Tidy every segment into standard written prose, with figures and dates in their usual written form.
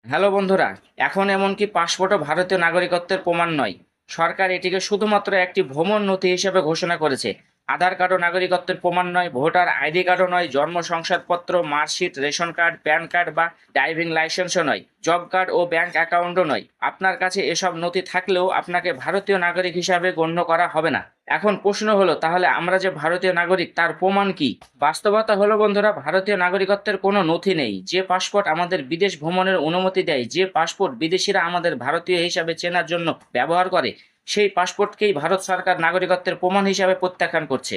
Hello বন্ধুরা, এখন এমনকি পাসপোর্টও ভারতীয় নাগরিকত্বের প্রমাণ নয়। সরকার এটিকে শুধুমাত্র একটি ভ্রমণ নথি হিসেবে ঘোষণা করেছে। আধার কার্ডও নাগরিকত্বের প্রমাণ নয়, ভোটার আইডি কার্ডও নয়, জন্ম শংসাপত্র, marksheet, ration card, pan card বা ড্রাইভিং লাইসেন্সও নয়, জব কার্ড ও ব্যাংক অ্যাকাউন্টও নয়। আপনার কাছে এসব নথি থাকলেও আপনাকে ভারতীয় নাগরিক হিসাবে গণ্য করা হবে না। এখন প্রশ্ন হলো, তাহলে আমরা যে ভারতীয় নাগরিক তার প্রমাণ কি? বাস্তবতা হলো বন্ধুরা, ভারতীয় নাগরিকত্বের কোনো নথি নেই। যে পাসপোর্ট আমাদের বিদেশ ভ্রমণের অনুমতি দেয়, যে পাসপোর্ট বিদেশিরা আমাদের ভারতীয় হিসাবে চেনার জন্য ব্যবহার করে, সেই পাসপোর্টকেই ভারত সরকার নাগরিকত্বের প্রমাণ হিসাবে প্রত্যাখ্যান করছে।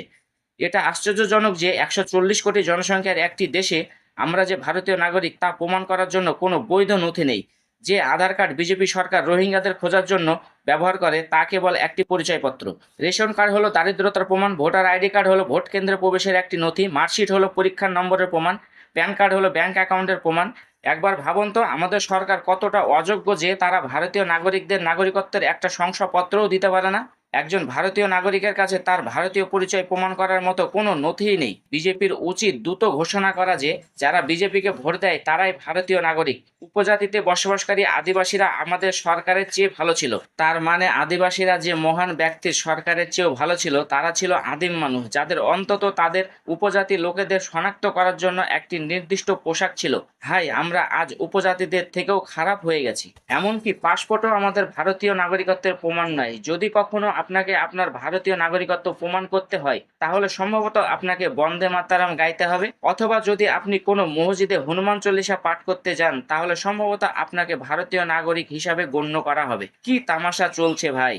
এটা আশ্চর্যজনক যে 140 কোটি জনসংখ্যার একটি দেশে আমরা যে ভারতীয় নাগরিক তা প্রমাণ করার জন্য কোনো বৈধ নথি নেই। যে আধার কার্ড বিজেপি সরকার রোহিঙ্গাদের খোঁজার জন্য ব্যবহার করে তা কেবল একটি পরিচয়পত্র। রেশন কার্ড হলো দারিদ্রতার প্রমাণ, ভোটার আইডি কার্ড হলো ভোট কেন্দ্রে প্রবেশের একটি নথি, মার্কশিট হলো পরীক্ষার নম্বরের প্রমাণ, প্যান কার্ড হলো ব্যাংক অ্যাকাউন্টের প্রমাণ। একবার ভাবুন তো, আমাদের সরকার কতটা অযোগ্য যে তারা ভারতীয় নাগরিকদের নাগরিকত্বের একটা শংসাপত্রও দিতে পারে না। একজন ভারতীয় নাগরিকের কাছে তার ভারতীয় পরিচয় প্রমাণ করার মতো কোনো নথিই নেই। বিজেপির উচিত দ্রুত ঘোষণা করা যে যারা বিজেপিকে ভোট দেয় তারাই ভারতীয় নাগরিক। উপজাতিতে বসবাসকারী আদিবাসীরা আমাদের সরকারের চেয়ে ভালো ছিল, তার মানে আদিবাসীরা যে মহান ব্যক্তির সরকারের চেয়েও ভালো ছিল, তারা ছিল আদিম মানুষ যাদের অন্তত তাদের উপজাতি লোকেদের শনাক্ত করার জন্য একটি নির্দিষ্ট পোশাক ছিল। হাই, আমরা আজ উপজাতিদের থেকেও খারাপ হয়ে গেছি। এমনকি পাসপোর্টও আমাদের ভারতীয় নাগরিকত্বের প্রমাণ নয়। যদি কখনো আপনাকে আপনার ভারতীয় নাগরিকত্ব প্রমাণ করতে হয়, তাহলে সম্ভবত আপনাকে বন্দে মাতারাম গাইতে হবে, অথবা যদি আপনি কোনো মসজিদে হনুমান চল্লিশা পাঠ করতে যান, তাহলে সম্ভবত আপনাকে ভারতীয় নাগরিক হিসাবে গণ্য করা হবে। কি তামাশা চলছে ভাই!